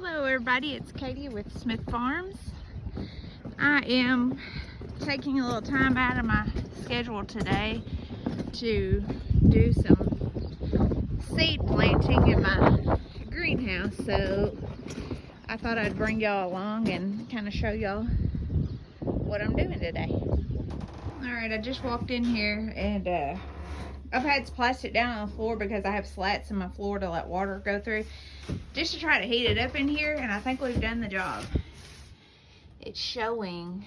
Hello everybody, it's Katie with Smith Farms. I am taking a little time out of my schedule today to do some seed planting in my greenhouse, so I thought I'd bring y'all along and kind of show y'all what I'm doing today. Alright, I just walked in here and I've had plastic down on the floor because I have slats in my floor to let water go through, just to try to heat it up in here, and I think we've done the job. It's showing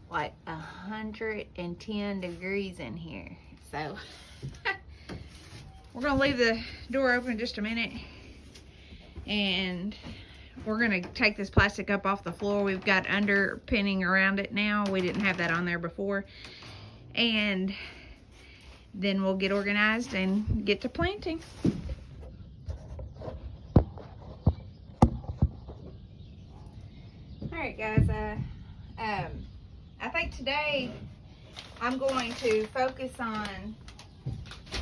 like 110 degrees in here, so we're gonna leave the door open just a minute and we're gonna take this plastic up off the floor. We've got underpinning around it now. We didn't have that on there before, and then we'll get organized and get to planting. Alright guys, I think today I'm going to focus on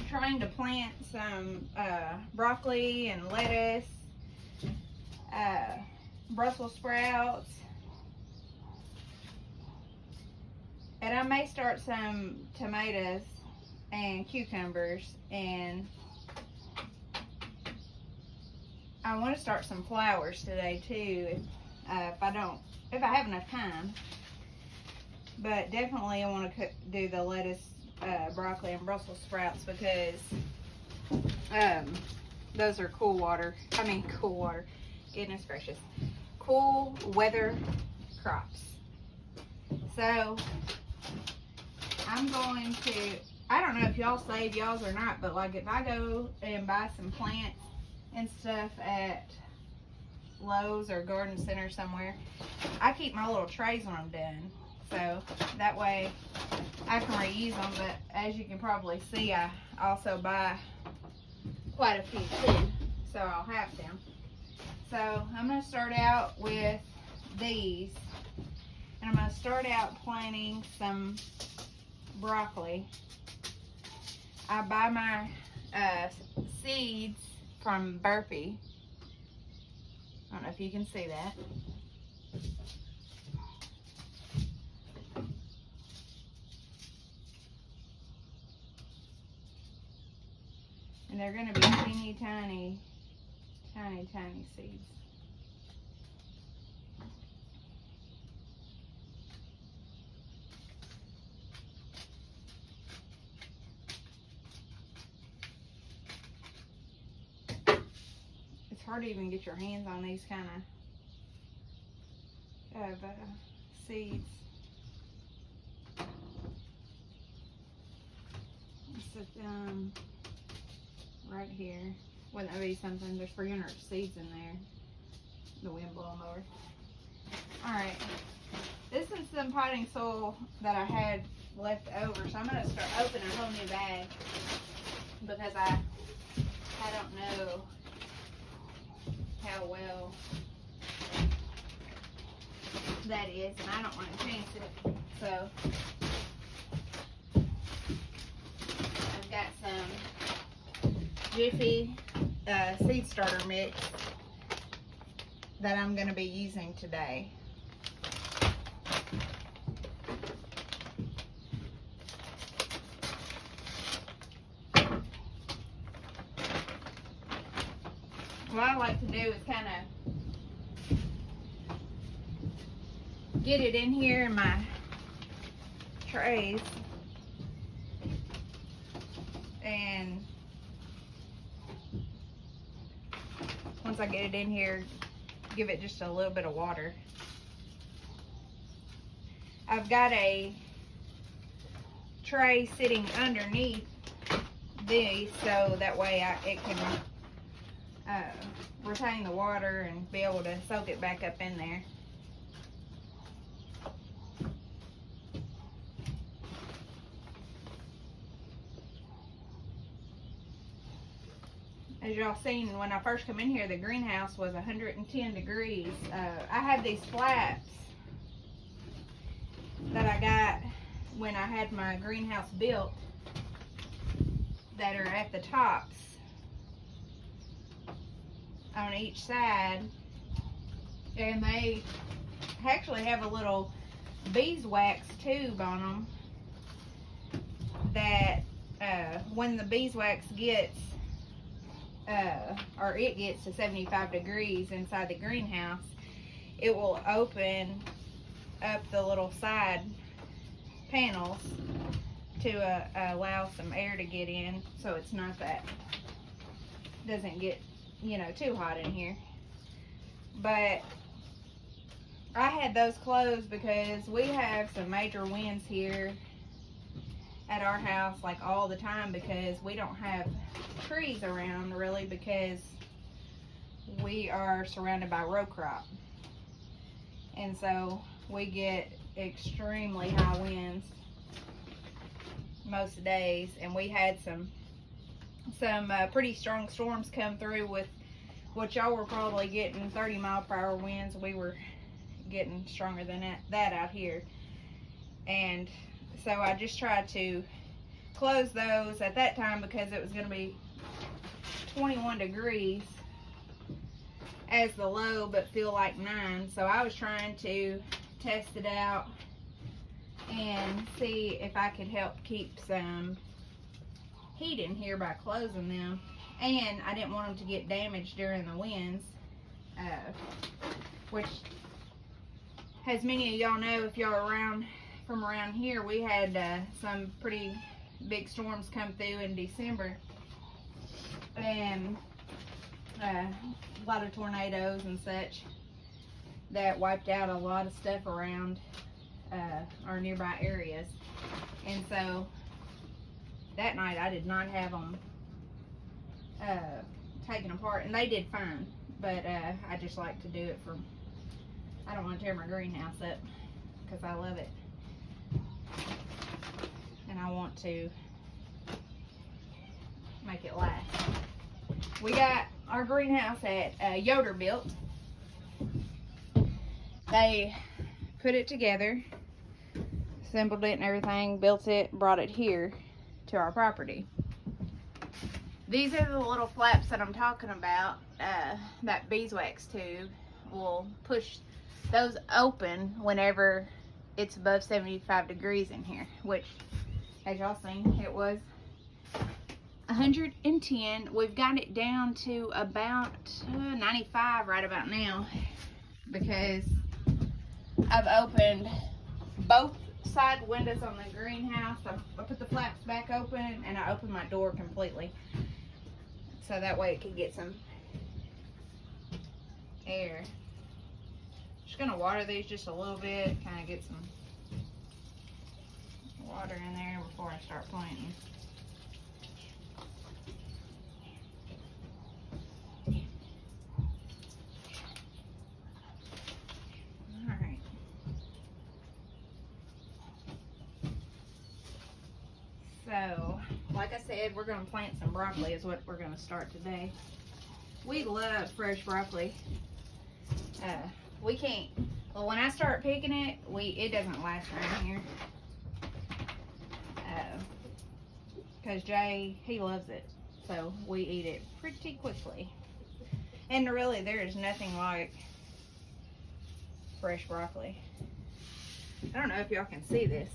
trying to plant some broccoli and lettuce, Brussels sprouts, and I may start some tomatoes and cucumbers, and I want to start some flowers today too, if I have enough time. But definitely I want to do the lettuce, broccoli, and Brussels sprouts because those are cool weather, goodness gracious, cool weather crops. So I'm going to, I don't know if y'all save y'all's or not, but like if I go and buy some plants and stuff at Lowe's or Garden Center somewhere, I keep my little trays when I'm done, so that way I can reuse them. But as you can probably see, I also buy quite a few too, so I'll have them. So I'm going to start out with these, and I'm going to start out planting some broccoli. I buy my seeds from Burpee. I don't know if you can see that. And they're going to be teeny tiny seeds. It's hard to even get your hands on these kind of seeds. It's right here. Wouldn't that be something? There's 300 seeds in there. The wind blowing over. Alright. This is some potting soil that I had left over, so I'm going to start opening a whole new bag because I don't know how well that is, and I don't want to chance it. So I've got some Jiffy seed starter mix that I'm going to be using today. What I like to do is kind of get it in here in my trays, and once I get it in here, give it just a little bit of water. I've got a tray sitting underneath these so that way it can retain the water and be able to soak it back up in there. As y'all seen, when I first come in here, the greenhouse was 110 degrees. I have these flaps that I got when I had my greenhouse built that are at the tops on each side, and they actually have a little beeswax tube on them that when the beeswax gets or it gets to 75 degrees inside the greenhouse, it will open up the little side panels to allow some air to get in, so it's not that, doesn't get, you know, too hot in here. But I had those closed because we have some major winds here at our house, like all the time, because we don't have trees around really, because we are surrounded by row crop, and so we get extremely high winds most days. And we had some pretty strong storms come through with what y'all were probably getting 30-mile-per-hour winds. We were getting stronger than that out here, and so I just tried to close those at that time because it was going to be 21 degrees as the low, but feel like 9. So I was trying to test it out and see if I could help keep some heat in here by closing them. And I didn't want them to get damaged during the winds, which, as many of y'all know, if y'all are from around here, we had some pretty big storms come through in December, and a lot of tornadoes and such that wiped out a lot of stuff around our nearby areas. And so that night I did not have them taken apart, and they did fine, but I just like to do it from, I don't want to tear my greenhouse up because I love it, and I want to make it last. We got our greenhouse at Yoder built. They put it together, assembled it and everything, built it, brought it here to our property. These are the little flaps that I'm talking about. That beeswax tube will push those open whenever it's above 75 degrees in here, which, as y'all seen, it was 110. We've got it down to about 95 right about now, because I've opened both side windows on the greenhouse. I put the flaps back open, and I opened my door completely, so that way it can get some air. Just gonna water these just a little bit, kind of get some water in there before I start planting. Alright. So, like I said, we're gonna plant some broccoli is what we're gonna start today. We love fresh broccoli. We can't, well, when I start picking it, it doesn't last around here. Because Jay, he loves it, so we eat it pretty quickly. And really, there is nothing like fresh broccoli. I don't know if y'all can see this,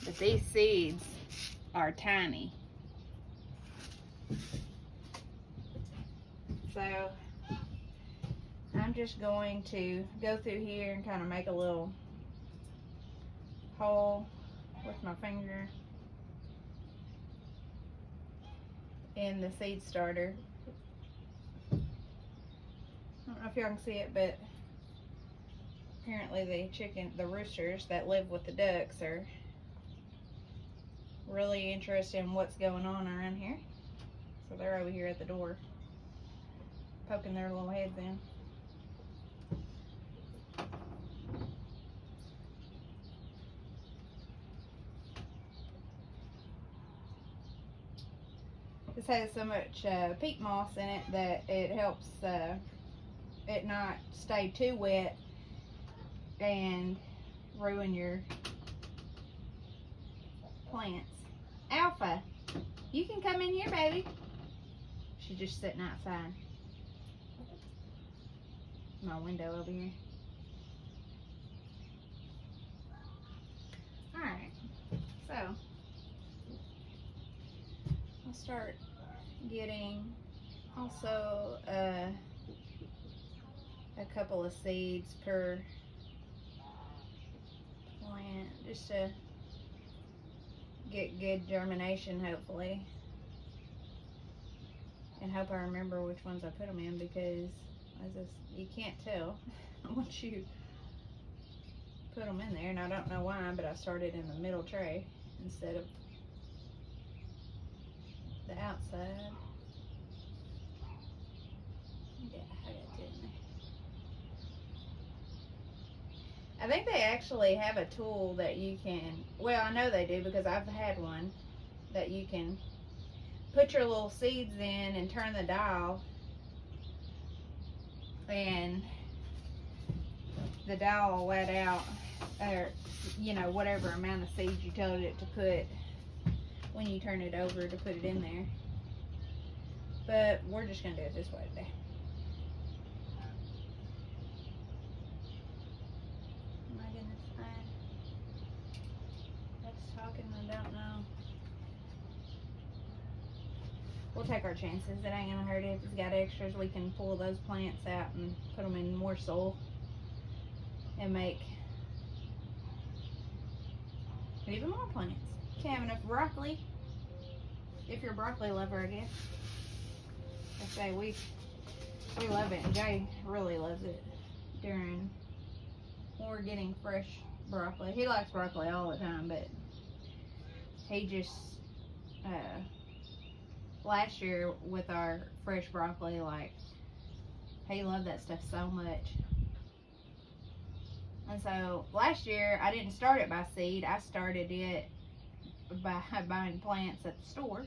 but these seeds are tiny. So I'm just going to go through here and kind of make a little hole with my finger in the seed starter. I don't know if y'all can see it, but apparently the roosters that live with the ducks are really interested in what's going on around here. So they're over here at the door, poking their little heads in. This has so much peat moss in it that it helps it not stay too wet and ruin your plants. Alpha, you can come in here, baby. Shh. She's just sitting outside my window over here. Alright, so I'll start getting also a couple of seeds per plant just to get good germination, hopefully. And hope I remember which ones I put them in, because you can't tell once you put them in there. And I don't know why, but I started in the middle tray instead of the outside. Yeah, I got it in there. I think they actually have a tool that you can, well, I know they do because I've had one, that you can put your little seeds in and turn the dial, and the dial will let out, or you know, whatever amount of seeds you told it to put when you turn it over to put it in there. But we're just gonna do it this way today. My goodness, that's talking, I don't know. We'll take our chances. It ain't gonna hurt it. If it's got extras, we can pull those plants out and put them in more soil and make even more plants. Can't have enough broccoli. If you're a broccoli lover, I guess. I say we love it, and Jay really loves it when we're getting fresh broccoli. He likes broccoli all the time, but he just last year with our fresh broccoli, like, he loved that stuff so much. And so last year I didn't start it by seed. I started it by buying plants at the store.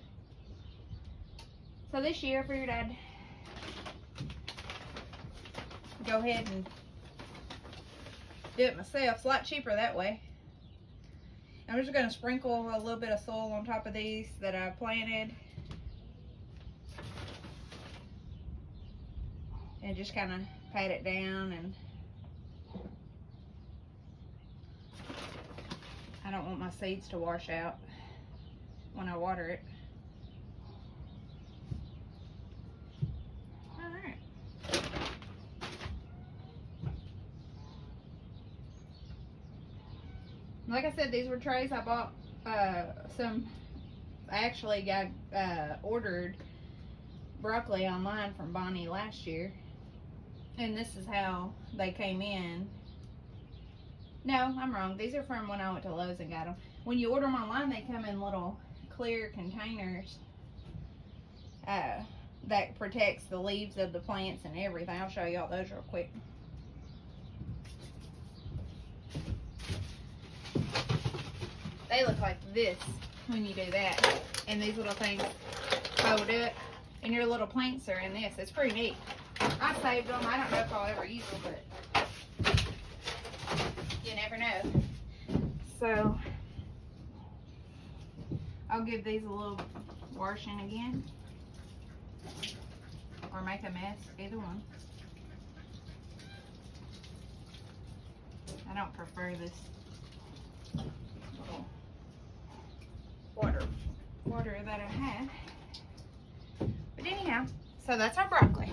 So this year I figured I'd go ahead and do it myself. It's a lot cheaper that way. I'm just going to sprinkle a little bit of soil on top of these that I planted. And just kind of pat it down, and I don't want my seeds to wash out when I water it. Alright. Like I said, these were trays I bought some. I actually got ordered broccoli online from Bonnie last year. And this is how they came in. No, I'm wrong. These are from when I went to Lowe's and got them. When you order them online, they come in little clear containers that protects the leaves of the plants and everything. I'll show y'all those real quick. They look like this when you do that. And these little things fold up. And your little plants are in this. It's pretty neat. I saved them. I don't know if I'll ever use them, but you never know. So I'll give these a little washing again, or make a mess, either one. I don't prefer this little water that I have. But anyhow, so that's our broccoli.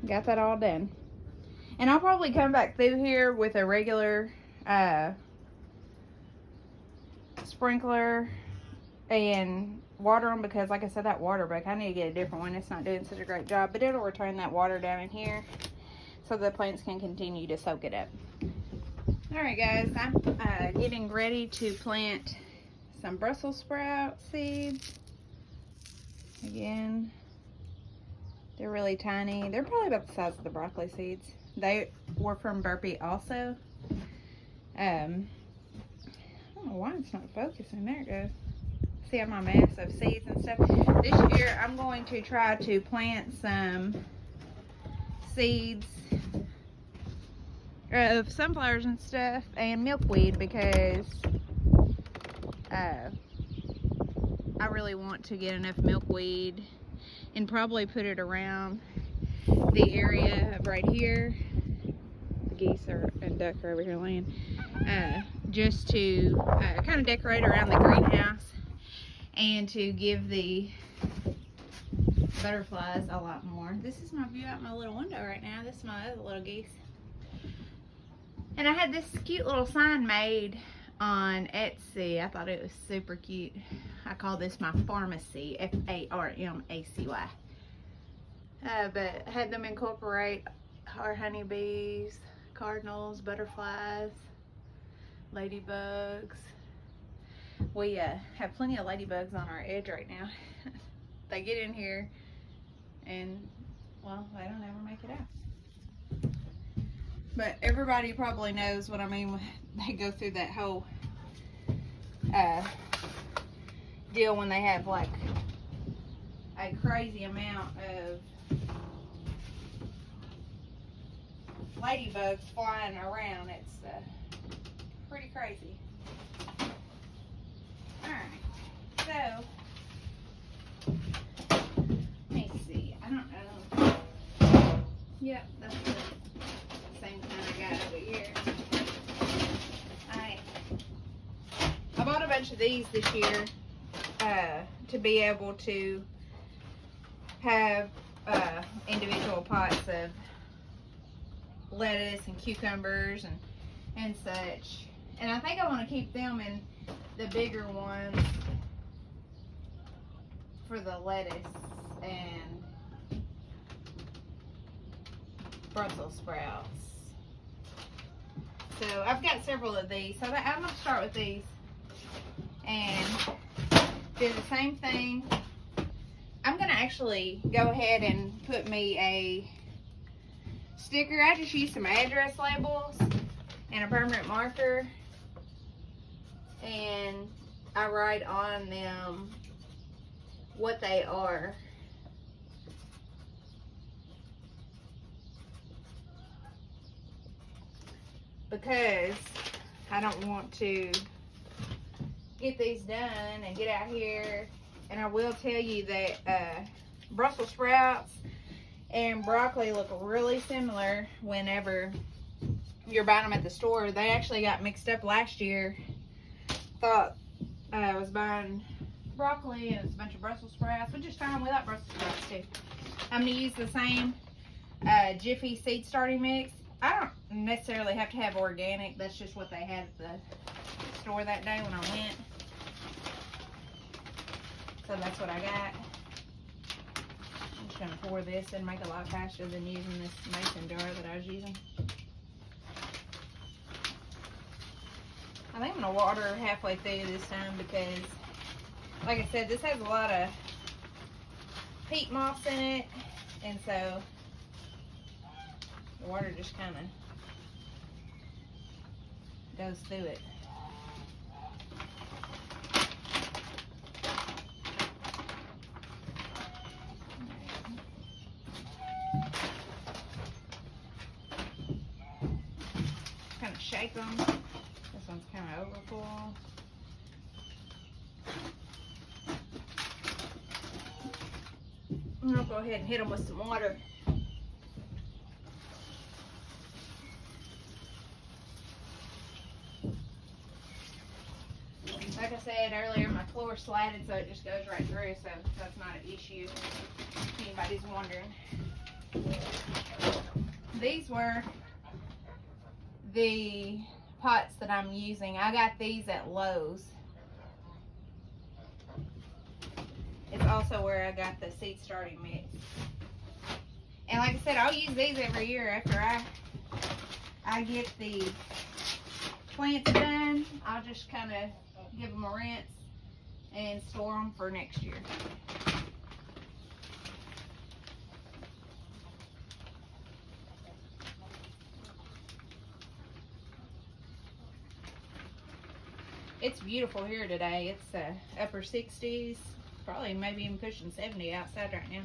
Got that all done. And I'll probably come back through here with a regular sprinkler and water them, because like I said, that water bucket, I need to get a different one. It's not doing such a great job, but it'll return that water down in here so the plants can continue to soak it up. Alright guys, I'm getting ready to plant some Brussels sprout seeds. Again, they're really tiny. They're probably about the size of the broccoli seeds. They were from Burpee also. I don't know why it's not focusing. There it goes. See how my mass of seeds and stuff. This year I'm going to try to plant some seeds of sunflowers and stuff and milkweed, because I really want to get enough milkweed and probably put it around the area of right here. The geese and duck are over here laying. Just to kind of decorate around the greenhouse and to give the butterflies a lot more. This is my view out my little window right now. This is my other little geese. And I had this cute little sign made on Etsy. I thought it was super cute. I call this my pharmacy, F-A-R-M-A-C-Y. But I had them incorporate our honeybees, cardinals, butterflies, ladybugs. We have plenty of ladybugs on our edge right now. They get in here and, well, they don't ever make it out. But everybody probably knows what I mean when they go through that whole deal when they have like a crazy amount of ladybugs flying around. It's pretty crazy. Alright, so let me see. I don't know. Yep, that's the same kind I got over here. I bought a bunch of these this year to be able to have individual pots of lettuce and cucumbers and such. And I think I want to keep them in the bigger ones for the lettuce and Brussels sprouts. So I've got several of these. So I'm going to start with these and do the same thing. I'm going to actually go ahead and put me a sticker. I just use some address labels and a permanent marker, and I write on them what they are. Because I don't want to get these done and get out here. And I will tell you that Brussels sprouts and broccoli look really similar whenever you're buying them at the store. They actually got mixed up last year. Thought I was buying broccoli and it was a bunch of Brussels sprouts, which is fine without Brussels sprouts too. I'm going to use the same Jiffy seed starting mix. I don't necessarily have to have organic. That's just what they had at the store that day when I went. So that's what I got. I'm just going to pour this and make a lot faster than using this mason jar that I was using. I think I'm going to water halfway through this time because, like I said, this has a lot of peat moss in it. And so the water just kind of goes through it. Kind of shake them. This one's kind of overfull. I'm going to go ahead and hit them with some water. Like I said earlier, my floor slatted, so it just goes right through, so that's not an issue if anybody's wondering. These were the pots that I'm using. I got these at Lowe's. It's also where I got the seed starting mix. And like I said, I'll use these every year after I get the plants done. I'll just kind of give them a rinse and store them for next year. It's beautiful here today. It's upper 60s, probably maybe even pushing 70 outside right now.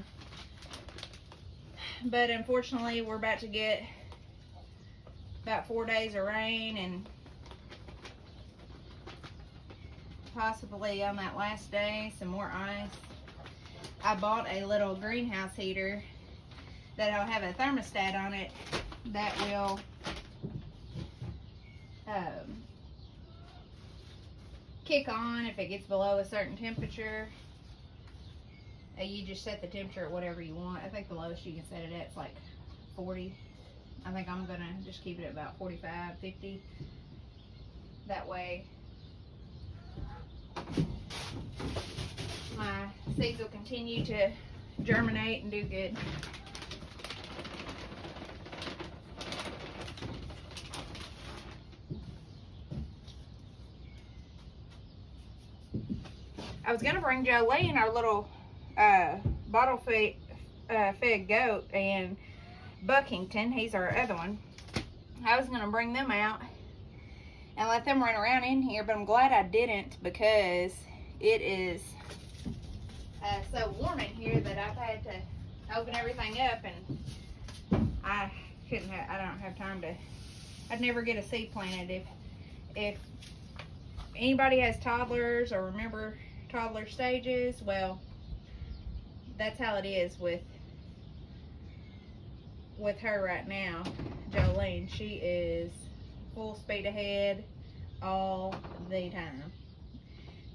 But unfortunately, we're about to get about 4 days of rain, and possibly on that last day, some more ice. I bought a little greenhouse heater that'll have a thermostat on it that will kick on if it gets below a certain temperature. You just set the temperature at whatever you want. I think the lowest you can set it at is like 40. I think I'm gonna just keep it at about 45, 50. That way my seeds will continue to germinate and do good. I was gonna bring Jolene, our little bottle fed goat, and Buckington, he's our other one. I was gonna bring them out and let them run around in here, but I'm glad I didn't, because it is so warm in here that I've had to open everything up, and I don't have time to. I'd never get a seed planted if anybody has toddlers or remember toddler stages. Well, that's how it is with her right now, Jolene. She is full speed ahead all the time.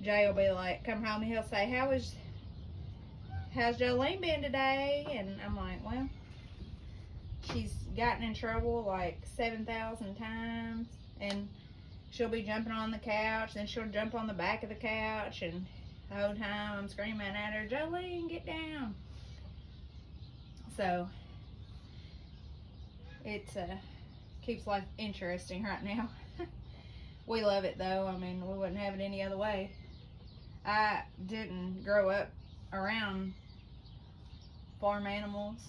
Jay will be like, come home and he'll say, how's Jolene been today? And I'm like, well, she's gotten in trouble like 7,000 times, and she'll be jumping on the couch, then she'll jump on the back of the couch, and the whole time I'm screaming at her, Jolene, get down. So it keeps life interesting right now. We love it though. I mean, we wouldn't have it any other way. I didn't grow up around farm animals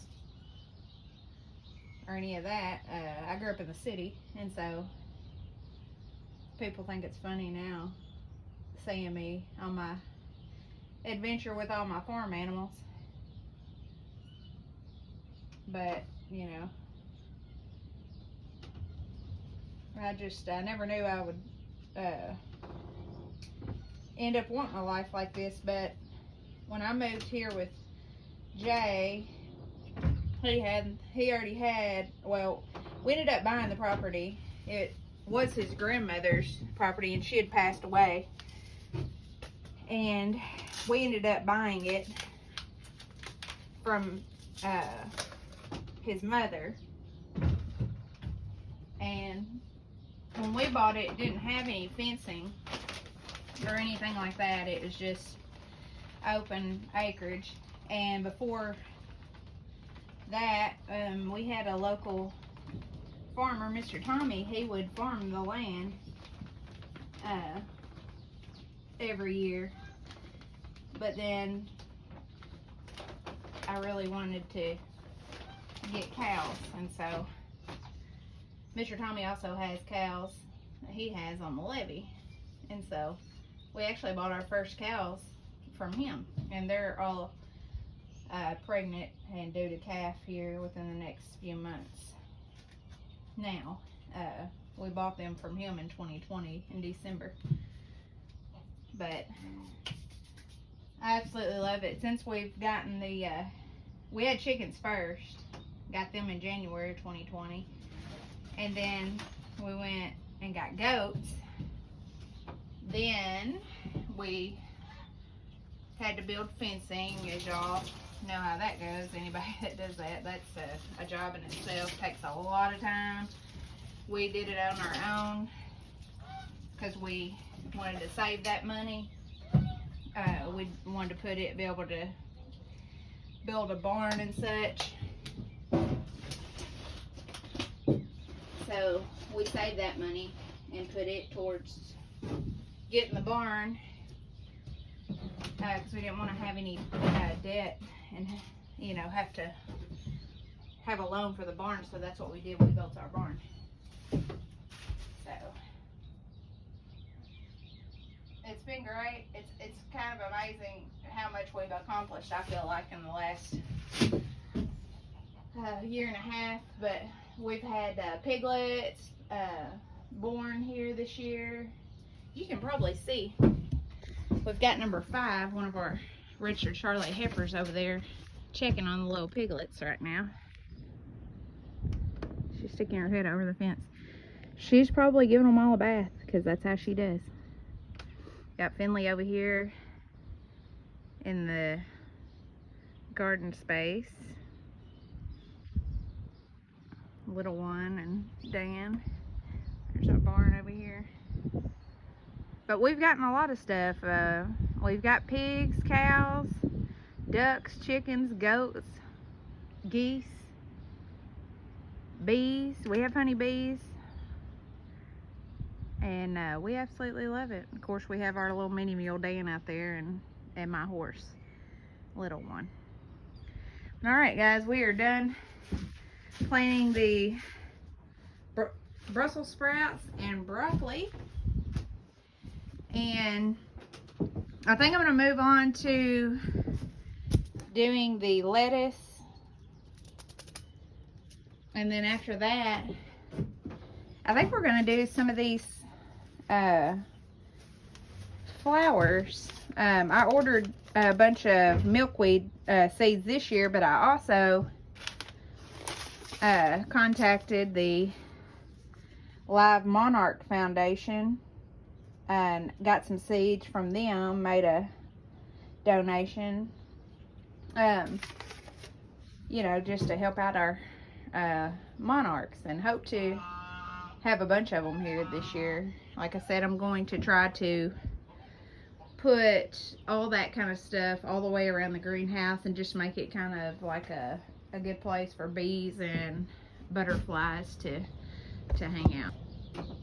or any of that. I grew up in the city, and so people think it's funny now seeing me on my adventure with all my farm animals. But, you know, I never knew I would end up wanting a life like this. But when I moved here with Jay, he already had, well, we ended up buying the property. It was his grandmother's property, and she had passed away, and we ended up buying it from his mother. And when we bought it, it didn't have any fencing or anything like that. It was just open acreage. And before that, we had a local farmer, Mr. Tommy. He would farm the land every year. But then I really wanted to get cows, and so Mr. Tommy also has cows that he has on the levee, and so we actually bought our first cows from him, and they're all pregnant and due to calf here within the next few months. Now, we bought them from him in 2020 in December, but I absolutely love it. Since we've gotten the, we had chickens first, got them in January 2020, and then we went and got goats. Then we had to build fencing, as y'all know how that goes. Anybody that does that, that's a job in itself. Takes a lot of time. We did it on our own because we wanted to save that money. We wanted to be able to build a barn and such. So we saved that money and put it towards getting the barn, because we didn't want to have any debt and, you know, have to have a loan for the barn. So that's what we did. We built our barn. So it's been great. It's kind of amazing how much we've accomplished, I feel like, in the last year and a half. But we've had piglets born here this year. You can probably see We've got number 5, one of our Richard Charlotte heifers over there, checking on the little piglets right now. She's sticking her head over the fence. She's probably giving them all a bath because that's how she does. Got Finley over here in the garden space. Little one and Dan. There's our barn over here. But we've gotten a lot of stuff. We've got pigs, cows, ducks, chickens, goats, geese, bees. We have honeybees. And we absolutely love it. Of course, we have our little mini mule Dan out there and my horse, little one. All right, guys, we are done planting the Brussels sprouts and broccoli. And I think I'm going to move on to doing the lettuce. And then after that, I think we're going to do some of these flowers. I ordered a bunch of milkweed seeds this year, but I also contacted the Live Monarch Foundation and got some seeds from them, made a donation, you know, just to help out our monarchs, and hope to have a bunch of them here this year. Like I said, I'm going to try to put all that kind of stuff all the way around the greenhouse and just make it kind of like a good place for bees and butterflies to hang out.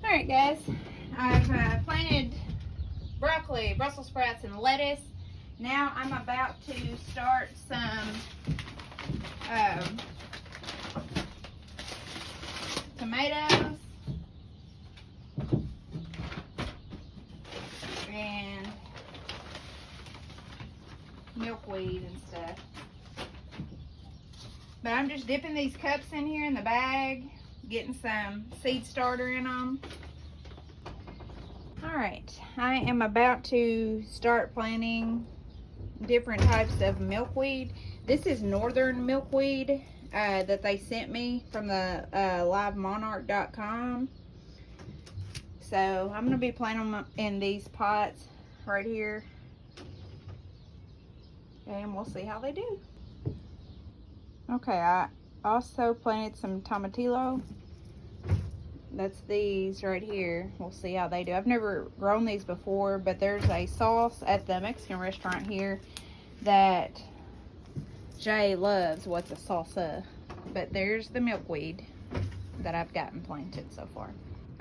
All right, guys, I've planted broccoli, Brussels sprouts, and lettuce. Now I'm about to start some tomatoes and milkweed and stuff. But I'm just dipping these cups in here in the bag, getting some seed starter in them. All right, I am about to start planting different types of milkweed. This is northern milkweed that they sent me from the livemonarch.com. So I'm going to be planting them in these pots right here, and we'll see how they do. Okay, I also planted some tomatillo. That's these right here. We'll see how they do. I've never grown these before, but there's a sauce at the Mexican restaurant here that Jay loves. What's a salsa? But there's the milkweed that I've gotten planted so far.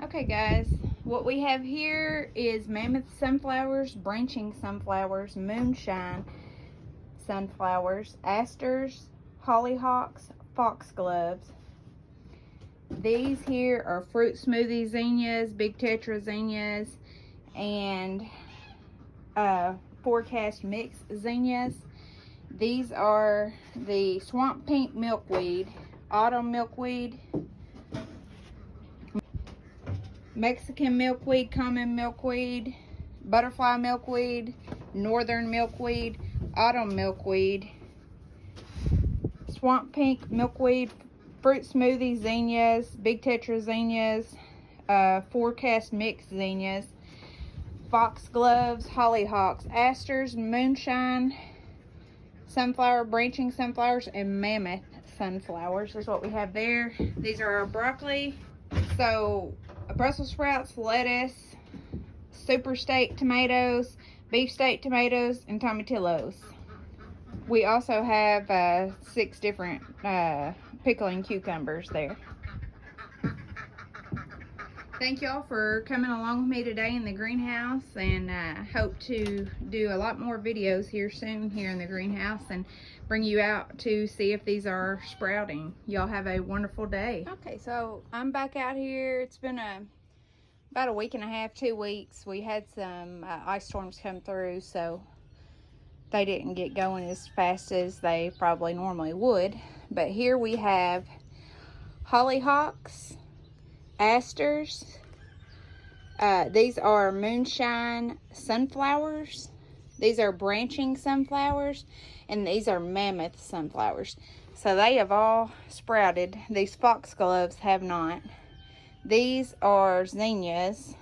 Okay, guys, what we have here is mammoth sunflowers, branching sunflowers, moonshine sunflowers, asters, hollyhocks, foxgloves. These here are fruit smoothie zinnias, big tetra zinnias, and forecast mix zinnias. These are the swamp pink milkweed, autumn milkweed, Mexican milkweed, common milkweed, butterfly milkweed, northern milkweed, autumn milkweed, swamp pink milkweed, fruit smoothie zinnias, big tetra zinnias, forecast mix zinnias, foxgloves, hollyhocks, asters, moonshine sunflower, branching sunflowers, and mammoth sunflowers is what we have there. These are our broccoli. So Brussels sprouts, lettuce, super steak tomatoes, beef steak tomatoes, and tomatillos. We also have 6 different pickling cucumbers there. Thank y'all for coming along with me today in the greenhouse, and hope to do a lot more videos here soon here in the greenhouse and bring you out to see if these are sprouting. Y'all have a wonderful day. Okay, so I'm back out here. It's been about a week and a half, 2 weeks. We had some ice storms come through, so they didn't get going as fast as they probably normally would. But here we have hollyhocks, asters. These are moonshine sunflowers. These are branching sunflowers, and these are mammoth sunflowers. So they have all sprouted. These foxgloves have not. These are zinnias.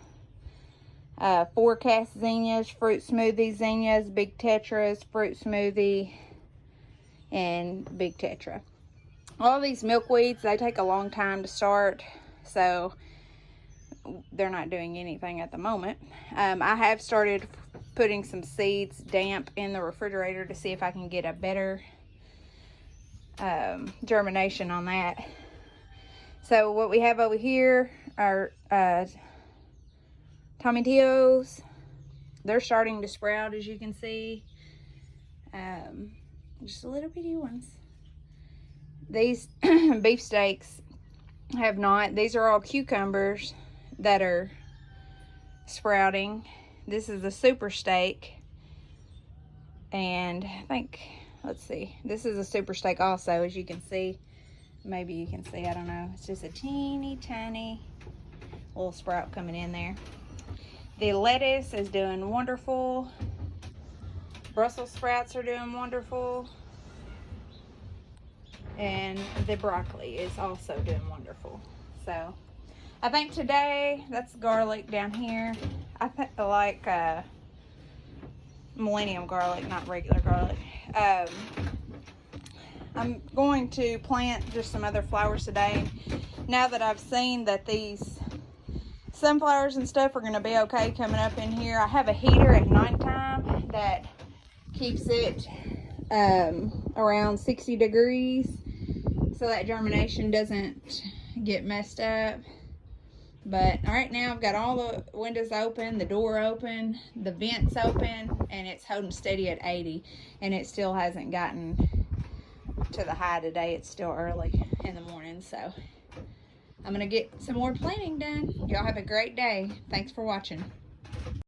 Forecast zinnias, fruit smoothie zinnias, big tetras, fruit smoothie, and big tetra. All these milkweeds, they take a long time to start, so they're not doing anything at the moment. I have started putting some seeds damp in the refrigerator to see if I can get a better germination on that. So what we have over here are tomatillos. They're starting to sprout, as you can see. Just little bitty ones. These beefsteaks have not. These are all cucumbers that are sprouting. This is a super steak, and I think, let's see, this is a super steak also, as you can see. Maybe you can see, I don't know. It's just a teeny tiny little sprout coming in there. The lettuce is doing wonderful. Brussels sprouts are doing wonderful. And the broccoli is also doing wonderful. So I think today, that's garlic down here. I like Millennium garlic, not regular garlic. I'm going to plant just some other flowers today. Now that I've seen that these sunflowers and stuff are going to be okay coming up in here, I have a heater at nighttime that keeps it around 60 degrees so that germination doesn't get messed up. But right now I've got all the windows open, the door open, the vents open, and it's holding steady at 80, and it still hasn't gotten to the high today. It's still early in the morning, so I'm gonna get some more planting done. Y'all have a great day. Thanks for watching.